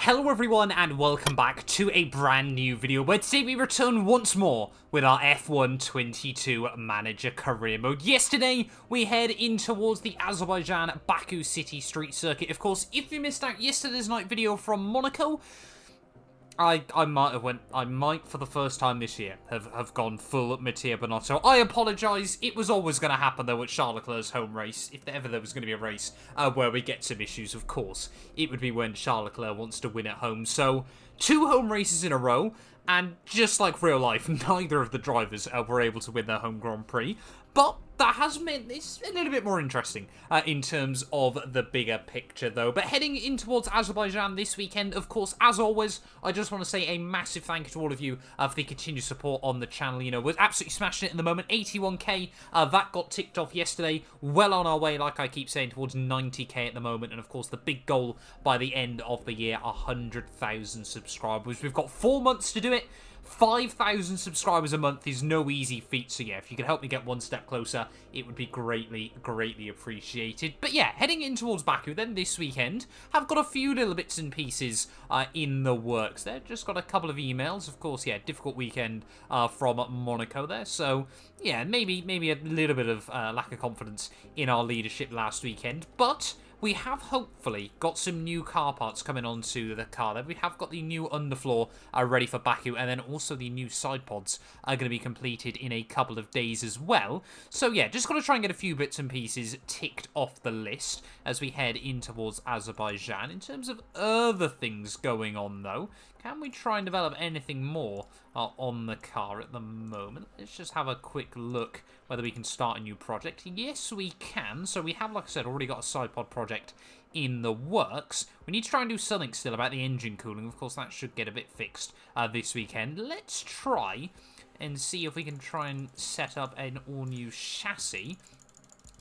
Hello everyone and welcome back to a brand new video where today we return once more with our F1 22 Manager career mode. Yesterday we head in towards the Azerbaijan Baku City Street Circuit. Of course, if you missed out yesterday's night video from Monaco, I might for the first time this year have gone full Mattia Binotto. I apologise. It was always going to happen though at Charles Leclerc's home race. If ever there was going to be a race where we get some issues, of course, it would be when Charles Leclerc wants to win at home. So 2 home races in a row, and just like real life, neither of the drivers were able to win their home Grand Prix. But that has meant it's a little bit more interesting in terms of the bigger picture, though. But heading in towards Azerbaijan this weekend, of course, as always, I just want to say a massive thank you to all of you for the continued support on the channel. You know, we're absolutely smashing it in the moment. 81k, that got ticked off yesterday. Well on our way, like I keep saying, towards 90k at the moment. And, of course, the big goal by the end of the year, 100,000 subscribers. We've got 4 months to do it. 5,000 subscribers a month is no easy feat, so yeah, if you could help me get one step closer, it would be greatly, greatly appreciated. But yeah, heading in towards Baku then this weekend, I've got a few little bits and pieces in the works there. Just got a couple of emails, of course, yeah, difficult weekend from Monaco there, so yeah, maybe a little bit of lack of confidence in our leadership last weekend, but we have hopefully got some new car parts coming onto the car there. We have got the new underfloor ready for Baku, and then also the new side pods are going to be completed in a couple of days as well. So yeah, just got to try and get a few bits and pieces ticked off the list as we head in towards Azerbaijan. In terms of other things going on though, can we try and develop anything more on the car at the moment? Let's just have a quick look whether we can start a new project. Yes, we can. So we have, like I said, already got a side pod project in the works. We need to try and do something still about the engine cooling. Of course, that should get a bit fixed this weekend. Let's try and see if we can try and set up an all-new chassis.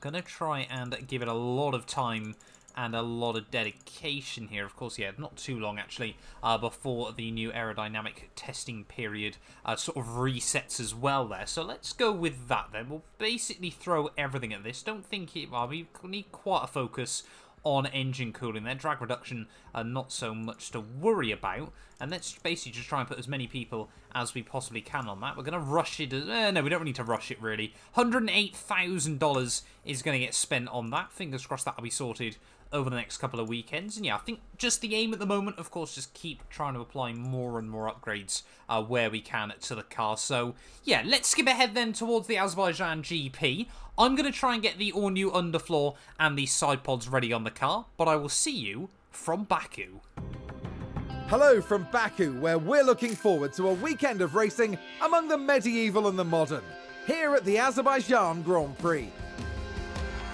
Gonna try and give it a lot of time and a lot of dedication here. Of course, yeah, not too long, actually, before the new aerodynamic testing period sort of resets as well there. So let's go with that, then. We'll basically throw everything at this. Don't think it... Well, we need quite a focus on engine cooling there. Drag reduction, not so much to worry about. And let's basically just try and put as many people as we possibly can on that. We're going to rush it. No, we don't need to rush it, really. $108,000 is going to get spent on that. Fingers crossed that'll be sorted over the next couple of weekends. And yeah, I think just the aim at the moment, of course, just keep trying to apply more and more upgrades where we can to the car. So yeah, let's skip ahead then towards the Azerbaijan GP. I'm going to try and get the all-new underfloor and the side pods ready on the car, but I will see you from Baku. Hello from Baku, where we're looking forward to a weekend of racing among the medieval and the modern, here at the Azerbaijan Grand Prix.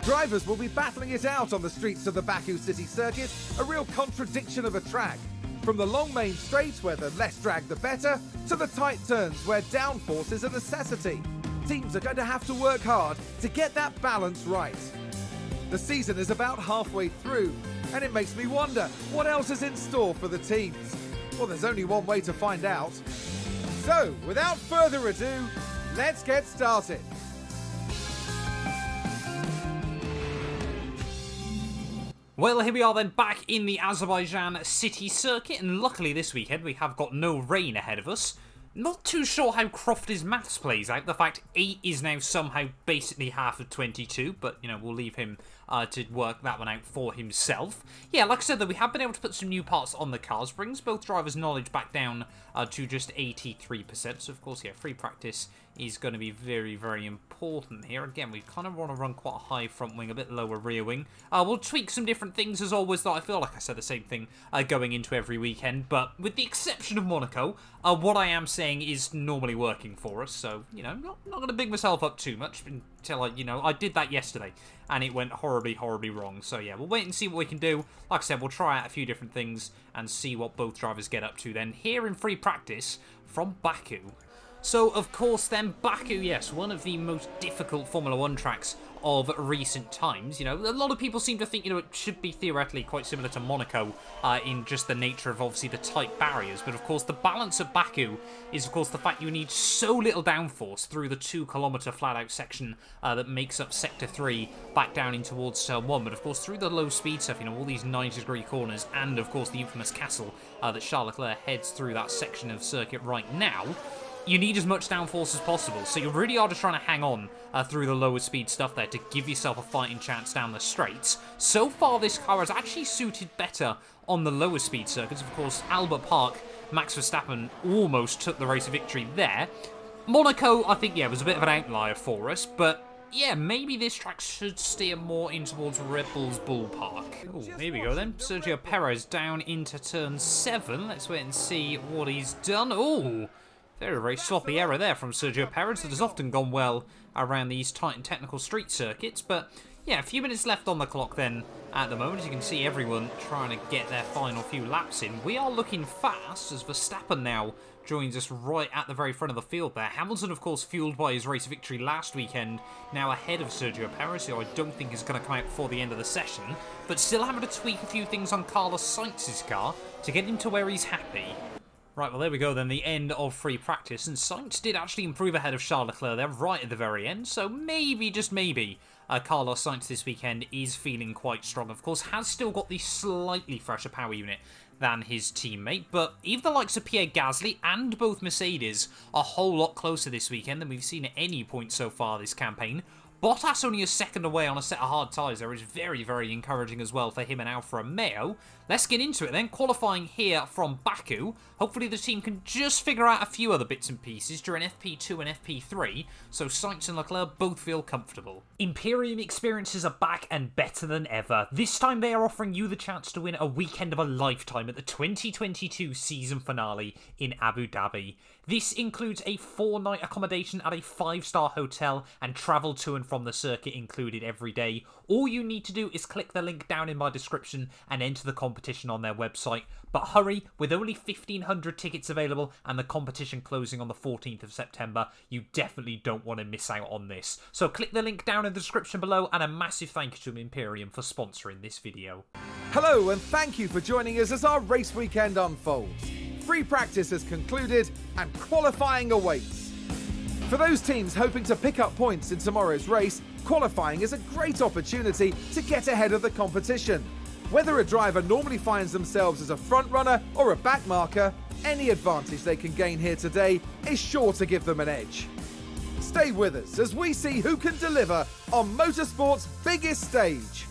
Drivers will be battling it out on the streets of the Baku City Circuit, a real contradiction of a track. From the long main straight, where the less drag the better, to the tight turns where downforce is a necessity. Teams are going to have to work hard to get that balance right. The season is about halfway through, and it makes me wonder what else is in store for the teams. Well, there's only one way to find out. So, without further ado, let's get started. Well, here we are then, back in the Azerbaijan City Circuit, and luckily this weekend we have got no rain ahead of us. Not too sure how Crofty's maths plays out. The fact 8 is now somehow basically half of 22, but, you know, we'll leave him to work that one out for himself. Yeah, like I said, though, we have been able to put some new parts on the cars. Brings both drivers' knowledge back down to just 83%. So, of course, yeah, free practice is going to be very, very important here. Again, we kind of want to run quite a high front wing, a bit lower rear wing. We'll tweak some different things, as always, though I feel like I said the same thing going into every weekend. But with the exception of Monaco, what I am saying is normally working for us. So, you know, not going to big myself up too much until I did that yesterday, and it went horribly, horribly wrong. So, yeah, we'll wait and see what we can do. Like I said, we'll try out a few different things and see what both drivers get up to then here in free practice from Baku. So, of course, then, Baku, yes, one of the most difficult Formula 1 tracks of recent times. You know, a lot of people seem to think, you know, it should be theoretically quite similar to Monaco in just the nature of obviously the tight barriers. But of course, the balance at Baku is of course the fact you need so little downforce through the 2-kilometer flat-out section that makes up Sector 3 back down in towards Turn 1. But of course, through the low speed stuff, you know, all these 90-degree corners and of course the infamous castle that Charles Leclerc heads through that section of circuit right now, you need as much downforce as possible, so you really are just trying to hang on through the lower speed stuff there to give yourself a fighting chance down the straights. So far, this car has actually suited better on the lower speed circuits. Of course, Albert Park, Max Verstappen almost took the race victory there. Monaco, I think, yeah, was a bit of an outlier for us, but yeah, maybe this track should steer more in towards Red Bull's ballpark. Oh, here we go then. Sergio Perez down into turn 7. Let's wait and see what he's done. Oh, very sloppy error there from Sergio Perez that has often gone well around these tight and technical street circuits. But yeah, a few minutes left on the clock then at the moment. As you can see, everyone trying to get their final few laps in. We are looking fast as Verstappen now joins us right at the very front of the field there. Hamilton, of course, fueled by his race victory last weekend, now ahead of Sergio Perez, who I don't think is going to come out before the end of the session, but still having to tweak a few things on Carlos Sainz's car to get him to where he's happy. Right, well, there we go then, the end of free practice, and Sainz did actually improve ahead of Charles Leclerc there right at the very end, so maybe, just maybe, Carlos Sainz this weekend is feeling quite strong. Of course, has still got the slightly fresher power unit than his teammate, but even the likes of Pierre Gasly and both Mercedes are a whole lot closer this weekend than we've seen at any point so far this campaign. Bottas only a second away on a set of hard tyres there is very, very encouraging as well for him and Alfa Romeo. Let's get into it then. Qualifying here from Baku. Hopefully the team can just figure out a few other bits and pieces during FP2 and FP3, so Sainz and Leclerc both feel comfortable. Imperium experiences are back and better than ever. This time they are offering you the chance to win a weekend of a lifetime at the 2022 season finale in Abu Dhabi. This includes a 4-night accommodation at a 5-star hotel and travel to and from the circuit included every day. All you need to do is click the link down in my description and enter the competition on their website. But hurry, with only 1,500 tickets available and the competition closing on the 14th of September, you definitely don't want to miss out on this. So click the link down in the description below, and a massive thank you to Imperium for sponsoring this video. Hello and thank you for joining us as our race weekend unfolds. Free practice has concluded and qualifying awaits. For those teams hoping to pick up points in tomorrow's race, qualifying is a great opportunity to get ahead of the competition. Whether a driver normally finds themselves as a front runner or a back marker, any advantage they can gain here today is sure to give them an edge. Stay with us as we see who can deliver on motorsport's biggest stage.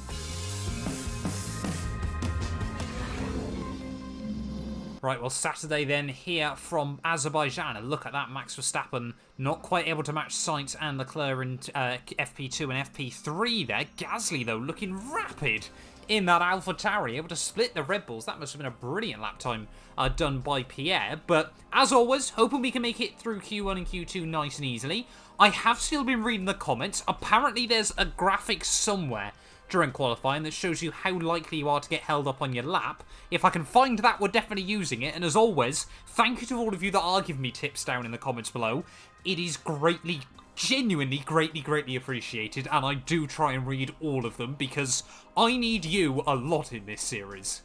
Right, well, Saturday then here from Azerbaijan. And look at that, Max Verstappen not quite able to match Sainz and Leclerc in FP2 and FP3 there. Gasly, though, looking rapid in that AlphaTauri, able to split the Red Bulls. That must have been a brilliant lap time done by Pierre. But as always, hoping we can make it through Q1 and Q2 nice and easily. I have still been reading the comments. Apparently there's a graphic somewhere during qualifying that shows you how likely you are to get held up on your lap. If I can find that, we're definitely using it. And as always, thank you to all of you that are giving me tips down in the comments below. It is greatly, genuinely, greatly appreciated. And I do try and read all of them because I need you a lot in this series.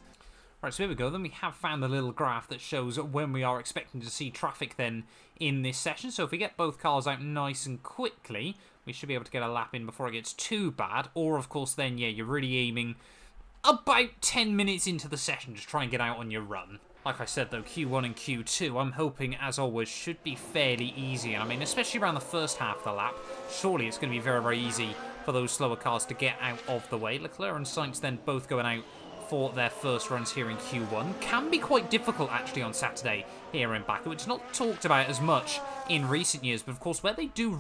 Right, so here we go. Then we have found the little graph that shows when we are expecting to see traffic then in this session. So if we get both cars out nice and quickly, we should be able to get a lap in before it gets too bad. Or, of course, then, yeah, you're really aiming about 10 minutes into the session to try and get out on your run. Like I said, though, Q1 and Q2, I'm hoping, as always, should be fairly easy. And I mean, especially around the first half of the lap, surely it's going to be very easy for those slower cars to get out of the way. Leclerc and Sainz then both going out for their first runs here in Q1. Can be quite difficult, actually, on Saturday here in Baku. It's not talked about as much in recent years, but of course, where they do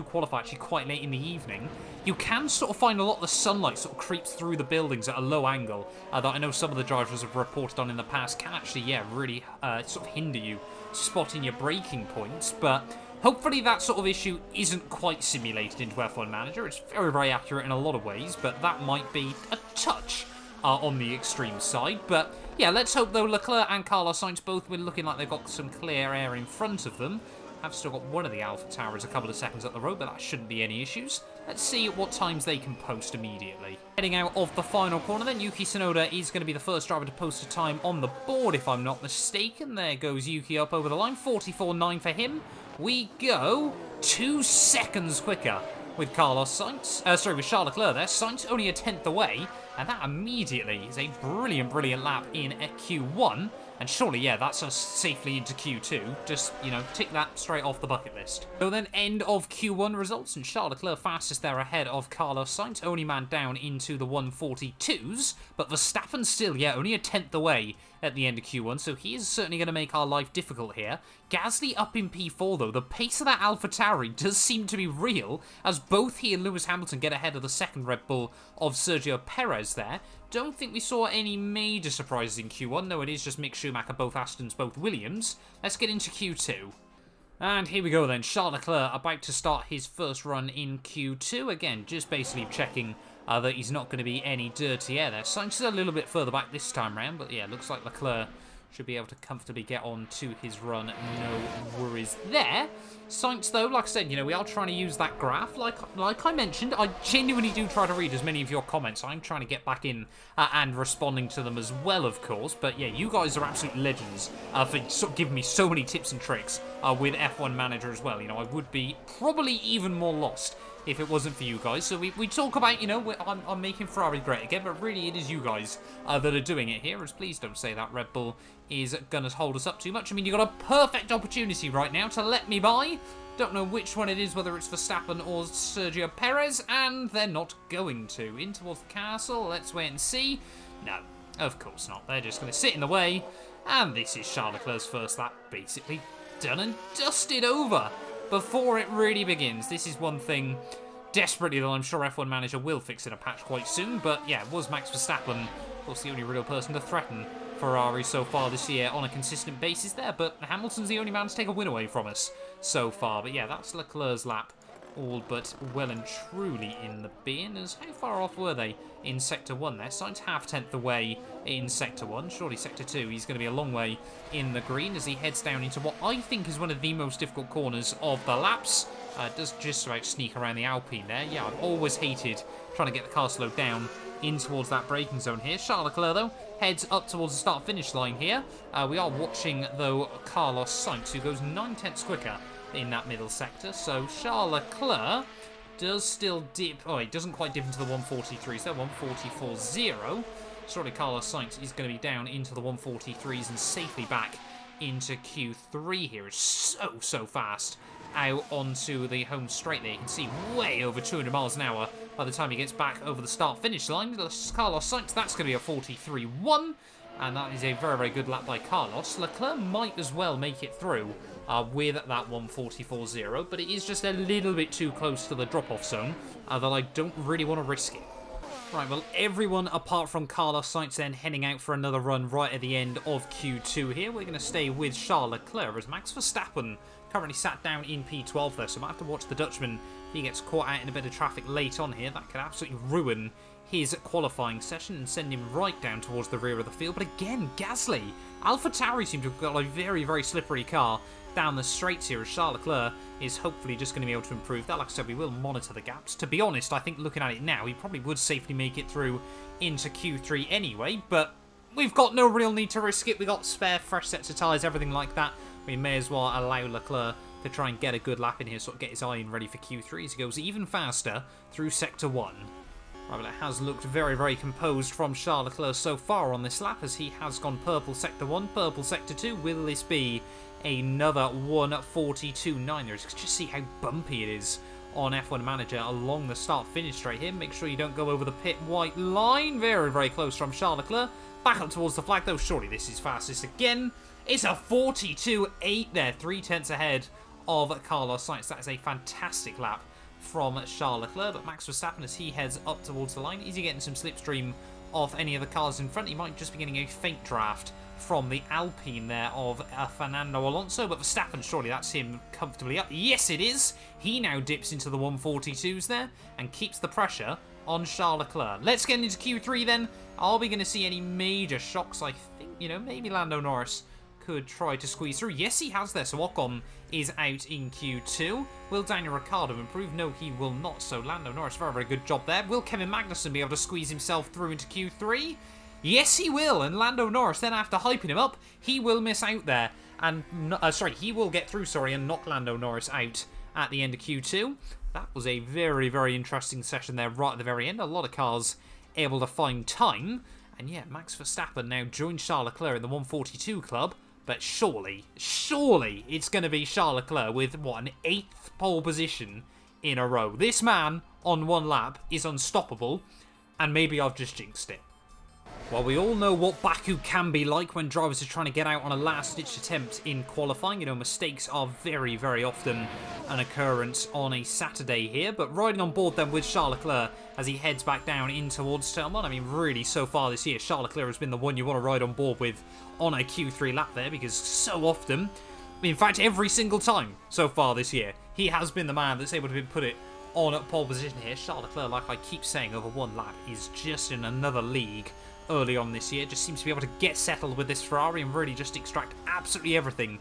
qualify actually quite late in the evening, you can sort of find a lot of the sunlight sort of creeps through the buildings at a low angle that I know some of the drivers have reported on in the past can actually, yeah, really sort of hinder you spotting your braking points, but hopefully that sort of issue isn't quite simulated into F1 Manager. It's very accurate in a lot of ways, but that might be a touch on the extreme side. But yeah, let's hope though Leclerc and Carlos Sainz both been looking like they've got some clear air in front of them. Have still got one of the Alpha Towers a couple of seconds up the road, but that shouldn't be any issues. Let's see what times they can post immediately. Heading out of the final corner then, Yuki Tsunoda is going to be the first driver to post a time on the board, if I'm not mistaken. There goes Yuki up over the line, 44.9 for him. We go 2 seconds quicker with Carlos Sainz. With Charles Leclerc there. Sainz only a 10th away, and that immediately is a brilliant, brilliant lap in Q1. And surely, yeah, that's us safely into Q2. Just, you know, tick that straight off the bucket list. So then, end of Q1 results, and Charles Leclerc fastest there ahead of Carlos Sainz, only man down into the 142s, but Verstappen still, yeah, only a 10th away at the end of Q1, so he is certainly going to make our life difficult here. Gasly up in P4, though. The pace of that AlphaTauri does seem to be real, as both he and Lewis Hamilton get ahead of the second Red Bull of Sergio Perez there. Don't think we saw any major surprises in Q1, though it is just Mick Schumacher, both Astons, both Williams. Let's get into Q2. And here we go then, Charles Leclerc about to start his first run in Q2. Again, just basically checking that he's not going to be any dirty air there. Sainz is a little bit further back this time round, but yeah, looks like Leclerc should be able to comfortably get on to his run. No worries there. Sainz, though, like I said, you know, we are trying to use that graph. Like I mentioned, I genuinely do try to read as many of your comments. I'm trying to get back in and responding to them as well, of course. But yeah, you guys are absolute legends for giving me so many tips and tricks with F1 Manager as well. You know, I would be probably even more lost if it wasn't for you guys. So we talk about, you know, I'm making Ferrari great again, but really it is you guys that are doing it here, as please don't say that Red Bull is going to hold us up too much. I mean, you've got a perfect opportunity right now to let me by. Don't know which one it is, whether it's Verstappen or Sergio Perez, and they're not going to. In towards the castle, let's wait and see. No, of course not. They're just going to sit in the way, and this is Charles Leclerc's first lap, basically done and dusted over before it really begins. This is one thing desperately that I'm sure F1 Manager will fix in a patch quite soon, but yeah, it was Max Verstappen, of course, the only real person to threaten Ferrari so far this year on a consistent basis there, but Hamilton's the only man to take a win away from us so far. But yeah, that's Leclerc's lap all but well and truly in the bin. As how far off were they in Sector 1 there? Sainz half-tenth away in Sector 1. Surely Sector 2, he's going to be a long way in the green as he heads down into what I think is one of the most difficult corners of the laps. Does just about sneak around the Alpine there. Yeah, I've always hated trying to get the car slowed down in towards that braking zone here. Charles Leclerc, though, heads up towards the start-finish line here. We are watching, though, Carlos Sainz, who goes 9/10 quicker in that middle sector. So Charles Leclerc does still dip. Oh, he doesn't quite dip into the 143s. They're 144.0. Surely Carlos Sainz is going to be down into the 143s and safely back into Q3 here. It's so fast out onto the home straight there. You can see way over 200 miles an hour by the time he gets back over the start-finish line. Carlos Sainz, that's going to be a 43.1, and that is a very, very good lap by Carlos. Leclerc might as well make it through with that 144.0, but it is just a little bit too close to the drop-off zone that I don't really want to risk it. Right, well, everyone apart from Carlos Sainz then heading out for another run right at the end of Q2 here. We're going to stay with Charles Leclerc as Max Verstappen currently sat down in P12 there, so I might have to watch the Dutchman if he gets caught out in a bit of traffic late on here. That could absolutely ruin his qualifying session and send him right down towards the rear of the field. But again, Gasly, AlphaTauri seem to have got a very, very slippery car down the straights here as Charles Leclerc is hopefully just going to be able to improve that. Like I said, we will monitor the gaps. To be honest, I think looking at it now, he probably would safely make it through into Q3 anyway, but we've got no real need to risk it. We've got spare fresh sets of tyres, everything like that. We may as well allow Leclerc to try and get a good lap in here, sort of get his eye in ready for Q3 as he goes even faster through Sector 1. Right, but it has looked very, very composed from Charles Leclerc so far on this lap as he has gone purple Sector 1, purple Sector 2. Will this be another 142.9? There, just see how bumpy it is on F1 Manager along the start-finish straight here. Make sure you don't go over the pit white line. Very, very close from Charles Leclerc. Back up towards the flag, though. Surely this is fastest again. It's a 42.8 there, 3/10 ahead of Carlos Sainz. That is a fantastic lap from Charles Leclerc, but Max Verstappen, as he heads up towards the line, is he getting some slipstream off any of the cars in front? He might just be getting a faint draft from the Alpine there of Fernando Alonso, but Verstappen, surely that's him comfortably up. Yes, it is. He now dips into the 142s there and keeps the pressure on Charles Leclerc. Let's get into Q3 then. Are we going to see any major shocks? I think, you know, maybe Lando Norris could try to squeeze through. Yes, he has there. So Ocon is out in Q2. Will Daniel Ricciardo improve? No, he will not. So Lando Norris, very, very good job there. Will Kevin Magnussen be able to squeeze himself through into Q3? Yes, he will. And Lando Norris, then after hyping him up, he will miss out there. And, he will get through, and knock Lando Norris out at the end of Q2. That was a very, very interesting session there right at the very end. A lot of cars able to find time. And yeah, Max Verstappen now joins Charles Leclerc in the 142 club. But surely it's going to be Charles Leclerc with, what, an 8th pole position in a row. This man, on one lap, is unstoppable. And maybe I've just jinxed it. Well, we all know what Baku can be like when drivers are trying to get out on a last-ditch attempt in qualifying. You know, mistakes are very, very often an occurrence on a Saturday here. But riding on board then with Charles Leclerc as he heads back down in towards Turn 1. I mean, really, so far this year, Charles Leclerc has been the one you want to ride on board with on a Q3 lap there, because so often, in fact, every single time so far this year, he has been the man that's able to put it on at pole position here. Charles Leclerc, like I keep saying, over one lap, is just in another league early on this year. Just seems to be able to get settled with this Ferrari and really just extract absolutely everything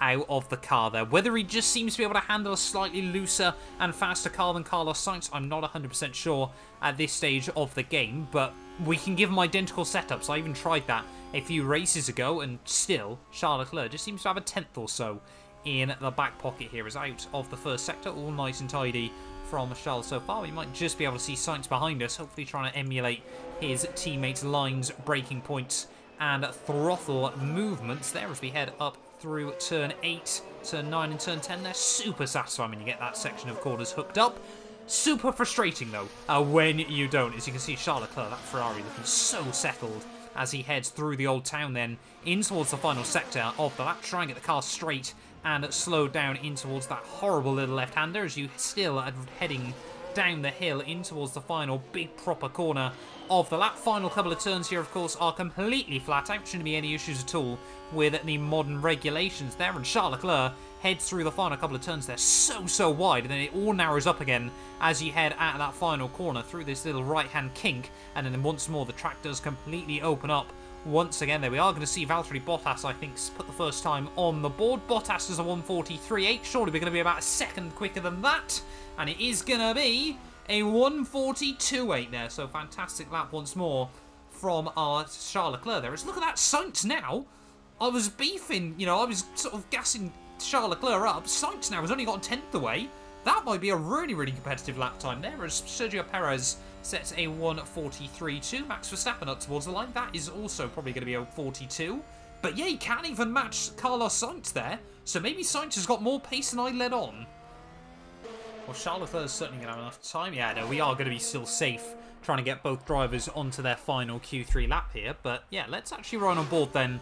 out of the car there. Whether he just seems to be able to handle a slightly looser and faster car than Carlos Sainz, I'm not 100% sure at this stage of the game, but we can give him identical setups. I even tried that a few races ago, and still, Charles Leclerc just seems to have a 10th or so in the back pocket here. Is out of the first sector, all nice and tidy from Charles so far. We might just be able to see Sainz behind us, hopefully trying to emulate his teammates' lines, braking points, and throttle movements there as we head up through Turn 8, Turn 9 and Turn 10. They're super satisfying when you get that section of corners hooked up. Super frustrating, though, when you don't. As you can see, Charles Leclerc, that Ferrari, looking so settled as he heads through the Old Town then in towards the final sector of the lap, trying to get the car straight and slowed down in towards that horrible little left-hander as you still are heading down the hill in towards the final big proper corner of the lap. Final couple of turns here, of course, are completely flat out. Shouldn't be any issues at all with the modern regulations there. And Charles Leclerc heads through the final couple of turns. They're so wide, and then it all narrows up again as you head at that final corner through this little right-hand kink. And then once more, the track does completely open up once again. There we are going to see Valtteri Bottas, I think, put the first time on the board. Bottas is a 1:43.8. Surely we're going to be about a second quicker than that. And it is going to be a 1:42.8 there. So fantastic lap once more from our Charles Leclerc there. Look at that Sainz now. I was beefing, you know, I was sort of gassing Charles Leclerc up. Sainz now has only got a 10th away. That might be a really competitive lap time there, as Sergio Perez sets a 1:43.2. Max Verstappen up towards the line. That is also probably going to be a 42. But yeah, he can't even match Carlos Sainz there. So maybe Sainz has got more pace than I let on. Well, Charles Leclerc is certainly going to have enough time. Yeah, no, we are going to be still safe trying to get both drivers onto their final Q3 lap here. But yeah, let's actually run on board then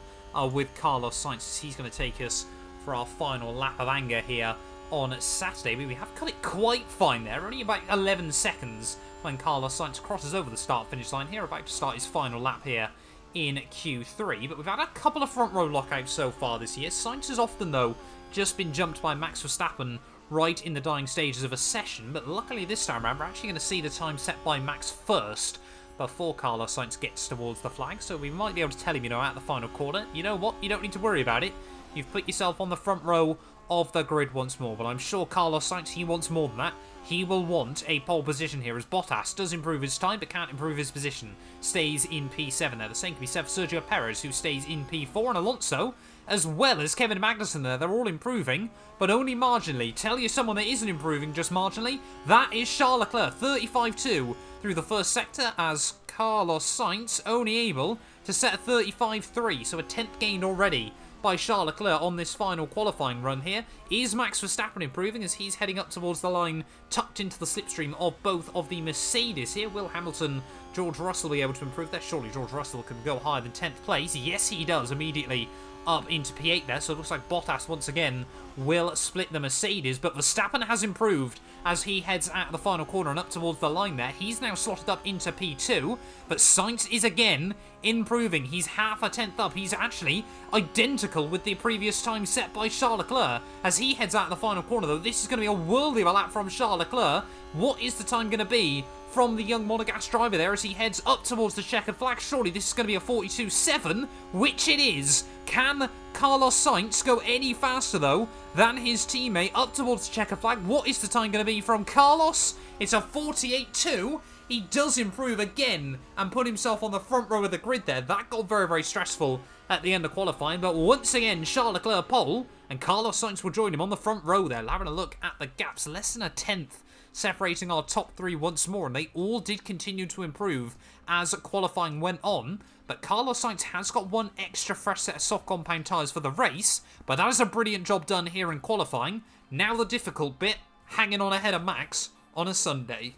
with Carlos Sainz, as he's going to take us for our final lap of anger here on Saturday. We have cut it quite fine there, only about 11 seconds when Carlos Sainz crosses over the start-finish line here, about to start his final lap here in Q3. But we've had a couple of front row lockouts so far this year. Sainz has often, though, just been jumped by Max Verstappen right in the dying stages of a session, but luckily this time around we're actually going to see the time set by Max first before Carlos Sainz gets towards the flag, so we might be able to tell him, you know, at the final corner, you know what, you don't need to worry about it. You've put yourself on the front row of the grid once more. But I'm sure Carlos Sainz, he wants more than that. He will want a pole position here, as Bottas does improve his time but can't improve his position. Stays in P7 there. The same can be said for Sergio Perez, who stays in P4, and Alonso, as well as Kevin Magnussen there. They're all improving, but only marginally. Tell you someone that isn't improving just marginally, that is Charles Leclerc, 35.2 through the first sector, as Carlos Sainz only able to set a 35.3, so a 10th gained already by Charles Leclerc on this final qualifying run here. Is Max Verstappen improving as he's heading up towards the line, tucked into the slipstream of both of the Mercedes here? Will Hamilton, George Russell be able to improve there? Surely George Russell can go higher than 10th place. Yes, he does, immediately up into P8 there, so it looks like Bottas once again will split the Mercedes, but Verstappen has improved as he heads at the final corner and up towards the line there. He's now slotted up into P2, but Sainz is again improving. He's half a 10th up. He's actually identical with the previous time set by Charles Leclerc as he heads out the final corner, though. This is going to be a worldly of a lap from Charles Leclerc. What is the time going to be from the young Monegasque driver there as he heads up towards the checkered flag? Surely this is going to be a 42.7, which it is. Can Carlos Sainz go any faster, though, than his teammate up towards the checker flag? What is the time going to be from Carlos? It's a 48.2. He does improve again and put himself on the front row of the grid there. That got very, very stressful at the end of qualifying. But once again, Charles Leclerc pole, and Carlos Sainz will join him on the front row there. Having a look at the gaps, less than a tenth separating our top three once more. And they all did continue to improve as qualifying went on. But Carlos Sainz has got one extra fresh set of soft compound tyres for the race. But that is a brilliant job done here in qualifying. Now the difficult bit, hanging on ahead of Max on a Sunday.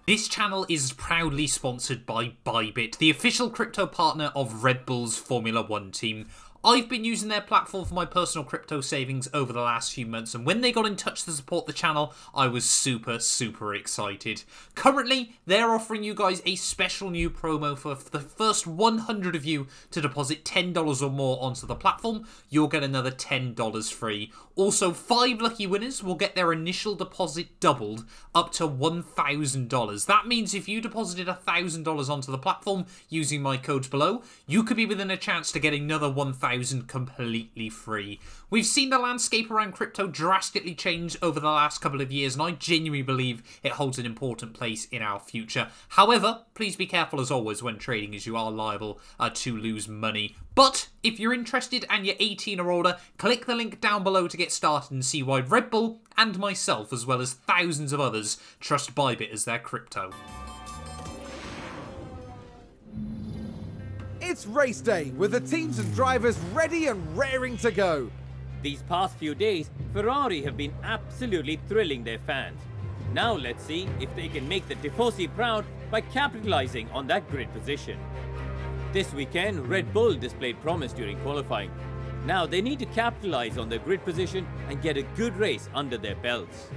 This channel is proudly sponsored by Bybit, the official crypto partner of Red Bull's Formula 1 team. I've been using their platform for my personal crypto savings over the last few months, and when they got in touch to support the channel, I was super excited. Currently, they're offering you guys a special new promo for the first 100 of you to deposit $10 or more onto the platform. You'll get another $10 free. Also, 5 lucky winners will get their initial deposit doubled up to $1,000. That means if you deposited $1,000 onto the platform using my codes below, you could be within a chance to get another $1,000 completely free. We've seen the landscape around crypto drastically change over the last couple of years, and I genuinely believe it holds an important place in our future. However, please be careful as always when trading, as you are liable to lose money. But if you're interested and you're 18 or older, click the link down below to get started and see why Red Bull and myself, as well as thousands of others, trust Bybit as their crypto. It's race day, with the teams and drivers ready and raring to go. These past few days, Ferrari have been absolutely thrilling their fans. Now let's see if they can make the Tifosi proud by capitalizing on that grid position. This weekend, Red Bull displayed promise during qualifying. Now they need to capitalize on their grid position and get a good race under their belts.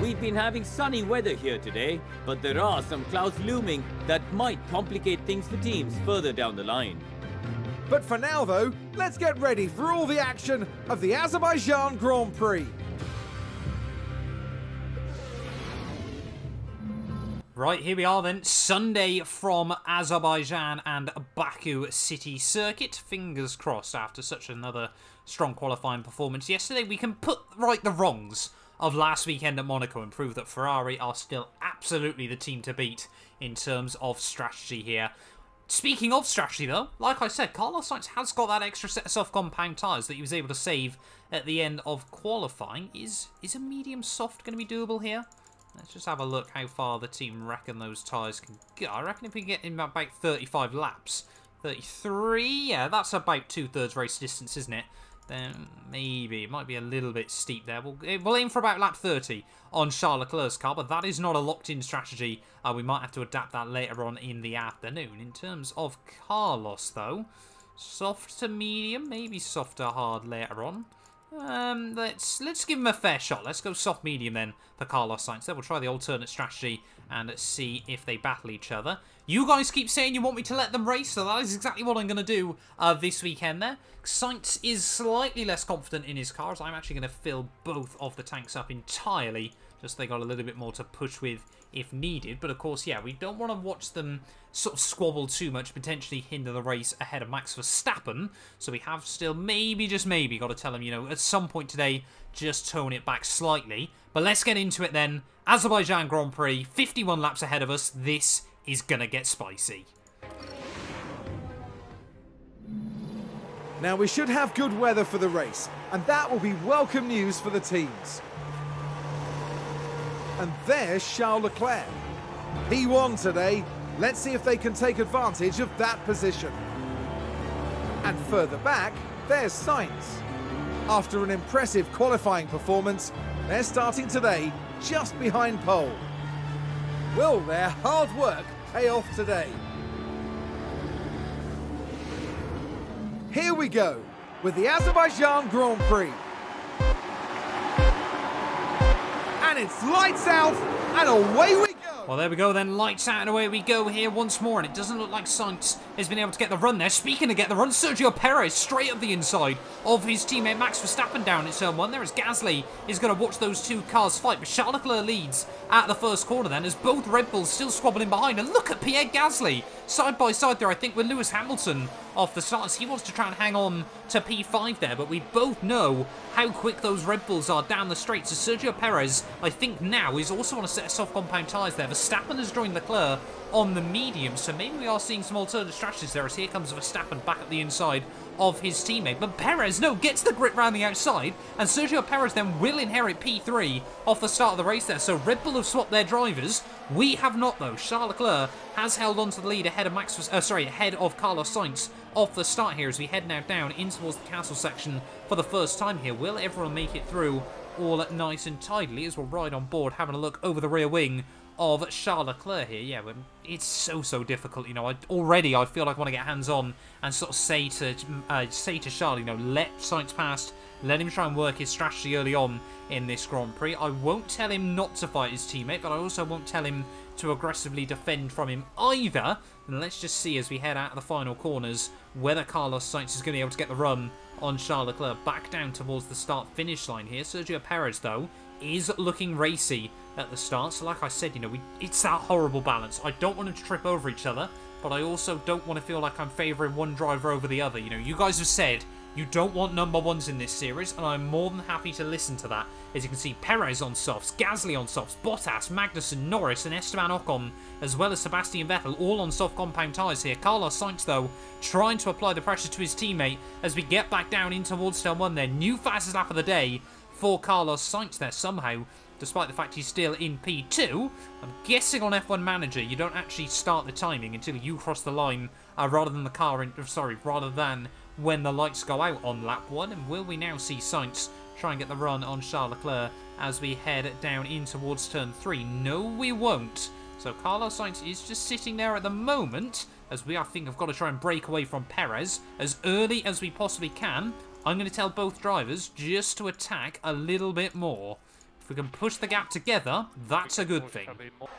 We've been having sunny weather here today, but there are some clouds looming that might complicate things for teams further down the line. But for now though, let's get ready for all the action of the Azerbaijan Grand Prix. Right, here we are then, Sunday from Azerbaijan and Baku City Circuit. Fingers crossed after such another strong qualifying performance yesterday, we can put right the wrongs of last weekend at Monaco and prove that Ferrari are still absolutely the team to beat in terms of strategy here. Speaking of strategy though, like I said, Carlos Sainz has got that extra set of soft compound tyres that he was able to save at the end of qualifying. Is a medium soft going to be doable here? Let's just have a look how far the team reckon those tyres can go. I reckon if we get in about 35 laps, 33, yeah, that's about 2/3 race distance, isn't it? Then maybe it might be a little bit steep there. We'll aim for about lap 30 on Charles Leclerc's car, but that is not a locked-in strategy. We might have to adapt that later on in the afternoon. In terms of Carlos, though, soft to medium, maybe soft to hard later on. Let's give him a fair shot. Let's go soft medium then for Carlos Sainz. Then we'll try the alternate strategy and see if they battle each other. You guys keep saying you want me to let them race, so that is exactly what I'm going to do this weekend there. Sainz is slightly less confident in his car, as I'm actually going to fill both of the tanks up entirely, just so they got a little bit more to push with if needed. But of course, yeah, we don't want to watch them sort of squabble too much, potentially hinder the race ahead of Max Verstappen. So we have still maybe, just maybe, got to tell them, you know, at some point today, just tone it back slightly. But let's get into it then. Azerbaijan Grand Prix, 51 laps ahead of us. This is going to get spicy. Now we should have good weather for the race, and that will be welcome news for the teams. And there's Charles Leclerc. He won today. Let's see if they can take advantage of that position. And further back, there's Sainz. After an impressive qualifying performance, they're starting today just behind pole. Will their hard work pay off today? Here we go with the Azerbaijan Grand Prix. And it's lights out and away we go. Well, there we go then. Lights out and away we go here once more. And it doesn't look like Sainz has been able to get the run there. Speaking of get the run, Sergio Perez straight up the inside of his teammate Max Verstappen down in turn one. There is Gasly is going to watch those two cars fight. But Charles Leclerc leads at the first corner then, as both Red Bulls still squabbling behind. And look at Pierre Gasly side by side there, I think, with Lewis Hamilton off the start as he wants to try and hang on to P5 there, but we both know how quick those Red Bulls are down the straight. So Sergio Perez, I think now, is also on a set of soft compound tyres there. Verstappen has joined Leclerc on the medium, so maybe we are seeing some alternative strategies there as here comes Verstappen back at the inside of his teammate. But Perez, no, gets the grip round the outside, and Sergio Perez then will inherit P3 off the start of the race there. So Red Bull have swapped their drivers. We have not, though. Charles Leclerc has held on to the lead ahead of ahead of Carlos Sainz off the start here as we head now down in towards the castle section for the first time here. Will everyone make it through all nice and tidily as we'll ride on board, having a look over the rear wing of Charles Leclerc here? Yeah, it's so difficult, you know. Already I feel like I want to get hands on and sort of say to Charles, you know, let Sainz past, let him try and work his strategy early on in this Grand Prix. I won't tell him not to fight his teammate, but I also won't tell him to aggressively defend from him either. And let's just see as we head out of the final corners whether Carlos Sainz is going to be able to get the run on Charles Leclerc back down towards the start-finish line here. Sergio Perez, though, is looking racy at the start. So like I said, you know, it's that horrible balance. I don't want them to trip over each other, but I also don't want to feel like I'm favouring one driver over the other. You know, you guys have said you don't want number ones in this series, and I'm more than happy to listen to that. As you can see, Perez on softs, Gasly on softs, Bottas, Magnussen, Norris, and Esteban Ocon, as well as Sebastian Vettel, all on soft compound tyres here. Carlos Sainz, though, trying to apply the pressure to his teammate as we get back down in towards turn 1 there. New fastest lap of the day for Carlos Sainz there somehow, despite the fact he's still in P2. I'm guessing on F1 Manager you don't actually start the timing until you cross the line, rather than when the lights go out on lap 1. And will we now see Sainz try and get the run on Charles Leclerc as we head down in towards turn 3? No, we won't. So Carlos Sainz is just sitting there at the moment as we, I think, have got to try and break away from Perez as early as we possibly can. I'm going to tell both drivers just to attack a little bit more. If we can push the gap together, that's a good thing.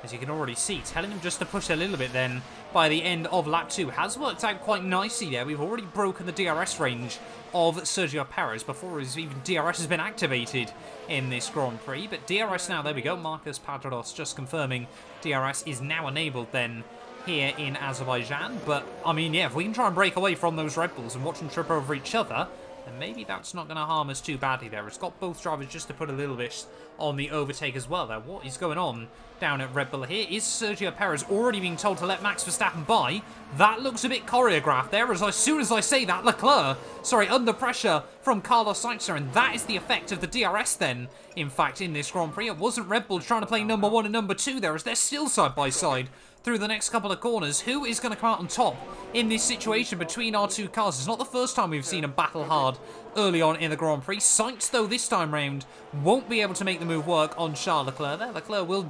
As you can already see, telling them just to push a little bit then by the end of lap 2 has worked out quite nicely there. We've already broken the DRS range of Sergio Perez before even DRS has been activated in this Grand Prix. But DRS now, there we go. Marcus Padros just confirming DRS is now enabled then here in Azerbaijan. But, I mean, yeah, if we can try and break away from those Red Bulls and watch them trip over each other, and maybe that's not going to harm us too badly there. It's got both drivers just to put a little bit on the overtake as well there. What is going on down at Red Bull here? Is Sergio Perez already being told to let Max Verstappen by? That looks a bit choreographed there, as soon as I say that, Leclerc, under pressure from Carlos Sainz, and that is the effect of the DRS then, in fact, in this Grand Prix. It wasn't Red Bull trying to play number 1 and number 2 there, as they're still side by side through the next couple of corners. Who is going to come out on top in this situation between our two cars? It's not the first time we've seen them battle hard early on in the Grand Prix. Sainz, though, this time round, won't be able to make the move work on Charles Leclerc there. Leclerc will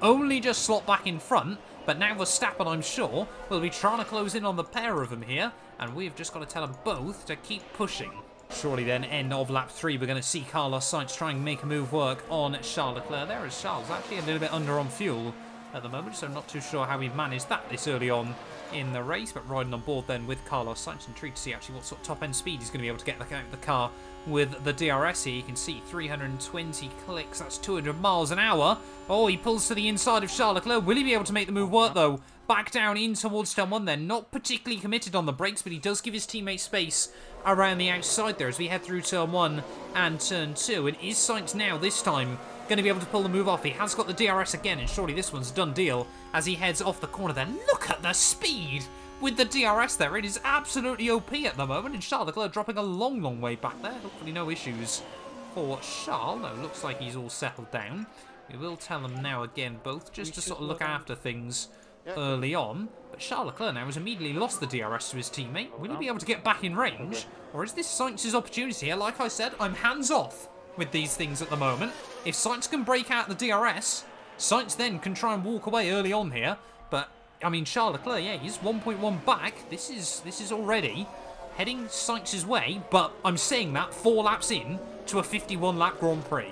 only just slot back in front, but now Verstappen, I'm sure, will be trying to close in on the pair of them here, and we've just got to tell them both to keep pushing. Surely then, end of lap 3, we're going to see Carlos Sainz try and make a move work on Charles Leclerc there, as Charles actually a little bit under on fuel at the moment, so I'm not too sure how we've managed that this early on in the race, but riding on board then with Carlos Sainz. Intrigued to see actually what sort of top-end speed he's going to be able to get out of the car with the DRS here. You can see 320 clicks, that's 200 miles an hour. Oh, he pulls to the inside of Charles Leclerc. Will he be able to make the move work, though? Back down in towards turn 1 then. Not particularly committed on the brakes, but he does give his teammate space around the outside there as we head through turn 1 and turn 2. And is Sainz now, this time, going to be able to pull the move off? He has got the DRS again, and surely this one's a done deal as he heads off the corner there. Look at the speed with the DRS there. It is absolutely OP at the moment, and Charles Leclerc dropping a long way back there. Hopefully no issues for Charles. No, looks like he's all settled down. We will tell them now again, both, just to sort of look after things early on. But Charles Leclerc now has immediately lost the DRS to his teammate. Will he be able to get back in range? Or is this Sainz's opportunity here? Like I said, I'm hands off with these things at the moment. If Sainz can break out the DRS, Sainz then can try and walk away early on here. But, I mean, Charles Leclerc, yeah, he's 1.1 back. This is already heading Sainz's way, but I'm saying that 4 laps in to a 51-lap Grand Prix.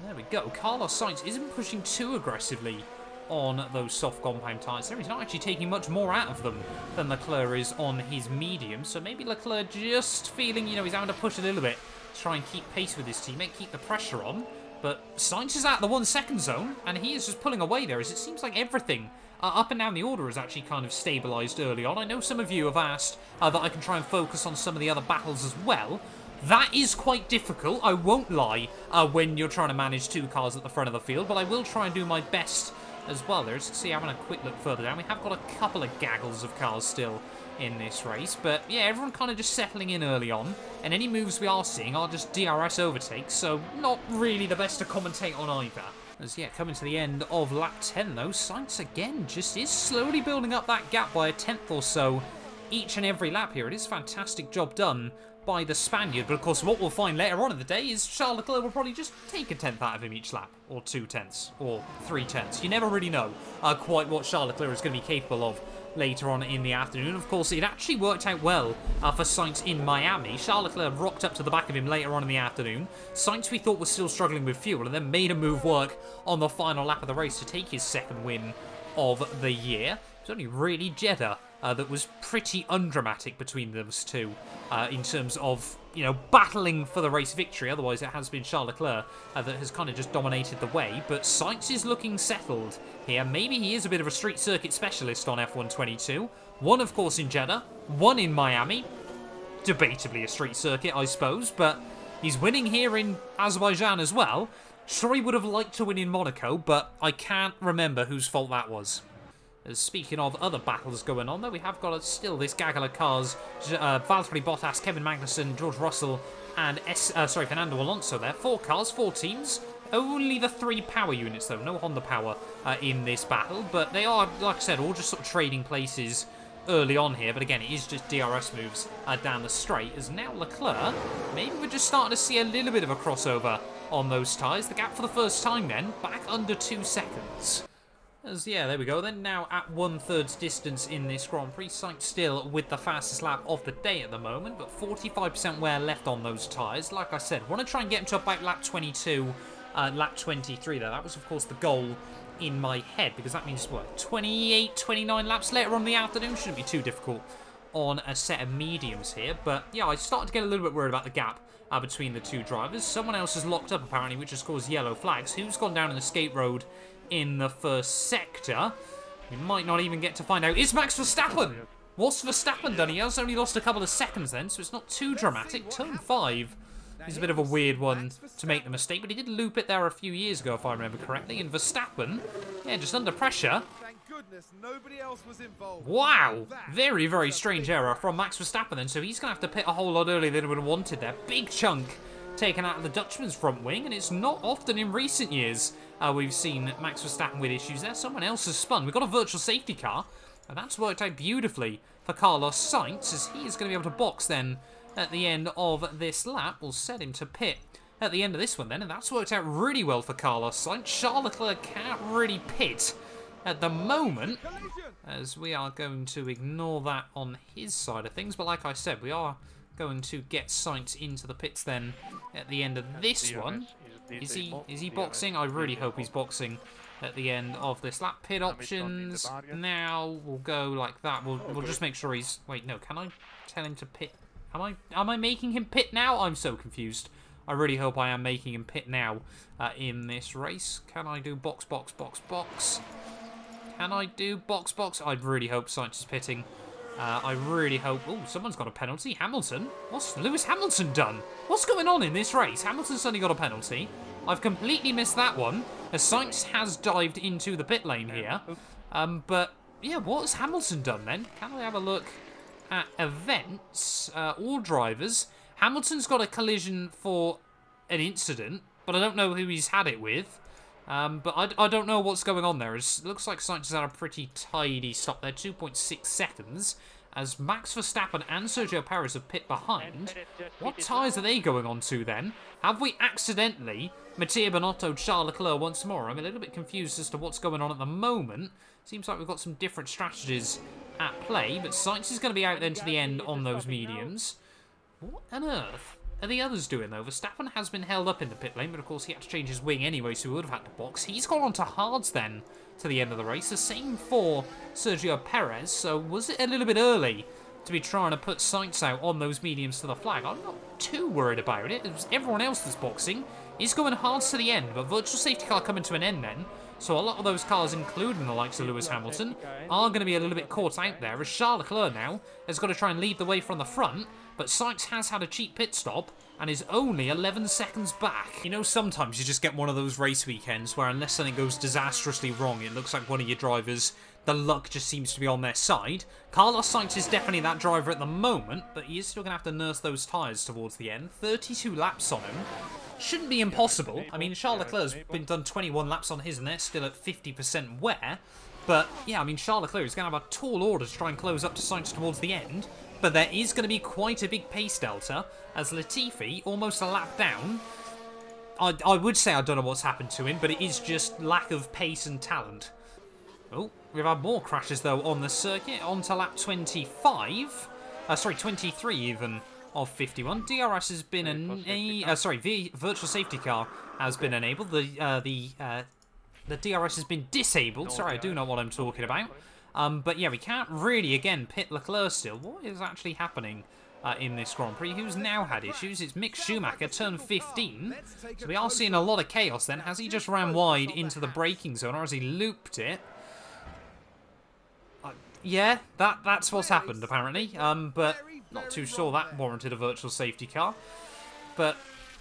There we go. Carlos Sainz isn't pushing too aggressively on those soft compound tyres there. He's not actually taking much more out of them than Leclerc is on his medium. So maybe Leclerc just feeling, you know, he's having to push a little bit to try and keep pace with his teammate, keep the pressure on. But Sainz is out of the 1 second zone, and he is just pulling away there, as it seems like everything up and down the order has actually kind of stabilised early on. I know some of you have asked that I can try and focus on some of the other battles as well. That is quite difficult, I won't lie, when you're trying to manage 2 cars at the front of the field, but I will try and do my best as well. There's, see, having a quick look further down, we have got a couple of gaggles of cars still in this race, but yeah, everyone kind of just settling in early on, and any moves we are seeing are just DRS overtakes, so not really the best to commentate on either. As yeah, coming to the end of lap 10 though, Sainz again just is slowly building up that gap by a 10th or so each and every lap here. It is a fantastic job done by the Spaniard, but of course what we'll find later on in the day is Charles Leclerc will probably just take a 10th out of him each lap, or 2 tenths, or 3 tenths. You never really know quite what Charles Leclerc is going to be capable of later on in the afternoon. Of course, it actually worked out well for Sainz in Miami. Charles Leclerc rocked up to the back of him later on in the afternoon. Sainz, we thought, was still struggling with fuel, and then made a move work on the final lap of the race to take his 2nd win of the year. It was only really Jeddah that was pretty undramatic between those two in terms of, you know, battling for the race victory. Otherwise, it has been Charles Leclerc that has kind of just dominated the way. But Sainz is looking settled here. Maybe he is a bit of a street circuit specialist on F122. One, of course, in Jeddah. One in Miami. Debatably a street circuit, I suppose. But he's winning here in Azerbaijan as well. Sure, he would have liked to win in Monaco, but I can't remember whose fault that was. Speaking of other battles going on, though, we have got still this gaggle of cars. Valtteri Bottas, Kevin Magnussen, George Russell, and Fernando Alonso there. 4 cars, 4 teams. Only the 3 power units, though. No Honda power in this battle. But they are, like I said, all just sort of trading places early on here. But again, it is just DRS moves down the straight. As now Leclerc, maybe we're just starting to see a little bit of a crossover on those tyres. The gap for the first time then, back under 2 seconds. As, yeah, there we go. Then now at 1/3 distance in this Grand Prix. Sainz still with the fastest lap of the day at the moment, but 45% wear left on those tyres. Like I said, want to try and get him to about lap 22, lap 23 there. That was, of course, the goal in my head, because that means, what, 28, 29 laps later on in the afternoon? Shouldn't be too difficult on a set of mediums here. But, yeah, I started to get a little bit worried about the gap between the 2 drivers. Someone else has locked up, apparently, which has caused yellow flags. Who's gone down an escape road in the first sector? We might not even get to find out. It's Max Verstappen! What's Verstappen done? He has only lost a couple of seconds then, so it's not too dramatic. Turn 5 is a bit of a weird one to make the mistake, but he did loop it there a few years ago, if I remember correctly. And Verstappen, yeah, just under pressure. Thank goodness nobody else was involved. Wow! Very, very strange error from Max Verstappen then, so he's going to have to pit a whole lot earlier than he would have wanted there. Big chunk taken out of the Dutchman's front wing, and it's not often in recent years we've seen Max Verstappen with issues there. Someone else has spun. We've got a virtual safety car, and that's worked out beautifully for Carlos Sainz, as he is going to be able to box then at the end of this lap. We'll set him to pit at the end of this one then, and that's worked out really well for Carlos Sainz. Charles Leclerc can't really pit at the moment, as we are going to ignore that on his side of things, but like I said, we are going to get Sainz into the pits then at the end of this one. Is he boxing? I really hope he's boxing at the end of this lap. Pit options. Now we'll go like that. We'll just make sure he's... Wait, no. Can I tell him to pit? Am I making him pit now? I'm so confused. I really hope I am making him pit now in this race. Can I do box, box, box, box? Can I do box, box? I really hope Sainz is pitting. I really hope... Oh, someone's got a penalty. Hamilton? What's Lewis Hamilton done? What's going on in this race? Hamilton's suddenly got a penalty. I've completely missed that one, as Sainz has dived into the pit lane here. But, yeah, what has Hamilton done then? Can I have a look at events? All drivers. Hamilton's got a collision for an incident, but I don't know who he's had it with. But I don't know what's going on there. It looks like Sainz has had a pretty tidy stop there, 2.6 seconds, as Max Verstappen and Sergio Perez have pit behind. What tyres are they going on to then? Have we accidentally Mattia Binotto, Charles Leclerc once more? I'm a little bit confused as to what's going on at the moment. Seems like we've got some different strategies at play, but Sainz is going to be out then to the end on those mediums. What on earth are the others doing, though? Verstappen has been held up in the pit lane, but of course he had to change his wing anyway, so he would have had to box. He's gone on to hards then to the end of the race. The same for Sergio Perez, so was it a little bit early to be trying to put Sainz out on those mediums to the flag. I'm not too worried about it. Everyone else that's boxing is going hard to the end, but virtual safety car coming to an end then. So a lot of those cars, including the likes of Lewis Hamilton, are going to be a little bit caught out there, as Charles Leclerc now has got to try and lead the way from the front, but Sainz has had a cheap pit stop and is only 11 seconds back. You know, sometimes you just get one of those race weekends where unless something goes disastrously wrong, it looks like one of your drivers, the luck just seems to be on their side. Carlos Sainz is definitely that driver at the moment, but he is still going to have to nurse those tyres towards the end. 32 laps on him. Shouldn't be impossible. I mean, Charles Leclerc's been done 21 laps on his and they're still at 50% wear. But, yeah, I mean, Charles Leclerc is going to have a tall order to try and close up to Sainz towards the end. But there is going to be quite a big pace delta as Latifi, almost a lap down. I would say I don't know what's happened to him, but it is just lack of pace and talent. Oh, we've had more crashes, though, on the circuit. On to lap 25. Sorry, 23 even. Of 51. DRS has been virtual safety car has been enabled. The DRS has been disabled. Sorry, I do know what I'm talking about. But yeah, we can't really, again, pit Leclerc still. What is actually happening in this Grand Prix? Who's now had issues? It's Mick Schumacher, turn 15. So we are seeing a lot of chaos then. Has he just ran wide into the braking zone, or has he looped it? Yeah, that's what's happened, apparently. But not too sure that warranted a virtual safety car. But,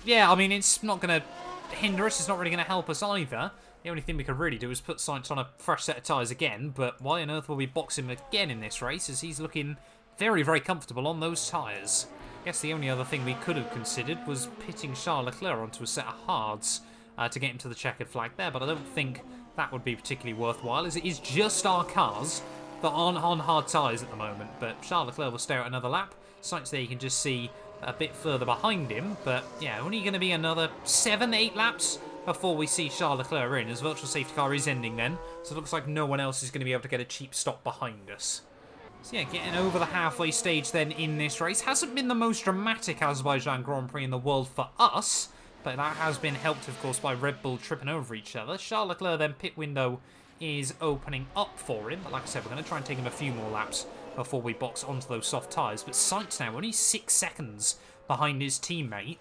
yeah, I mean, it's not going to hinder us. It's not really going to help us either. The only thing we could really do is put Sainz on a fresh set of tyres again. But why on earth will we box him again in this race, as he's looking very, very comfortable on those tyres? I guess the only other thing we could have considered was pitting Charles Leclerc onto a set of hards to get him to the checkered flag there. But I don't think that would be particularly worthwhile, as it is just our cars that aren't on hard tyres at the moment. But Charles Leclerc will stay out another lap. Sainz there you can just see a bit further behind him. But yeah, only going to be another 7-8 laps before we see Charles Leclerc in, as virtual safety car is ending then. So it looks like no one else is going to be able to get a cheap stop behind us. So yeah, getting over the halfway stage then in this race. Hasn't been the most dramatic Azerbaijan Grand Prix in the world for us, but that has been helped, of course, by Red Bull tripping over each other. Charles Leclerc then, pit window is opening up for him. But like I said, we're going to try and take him a few more laps before we box onto those soft tyres. But Sainz now only 6 seconds behind his teammate.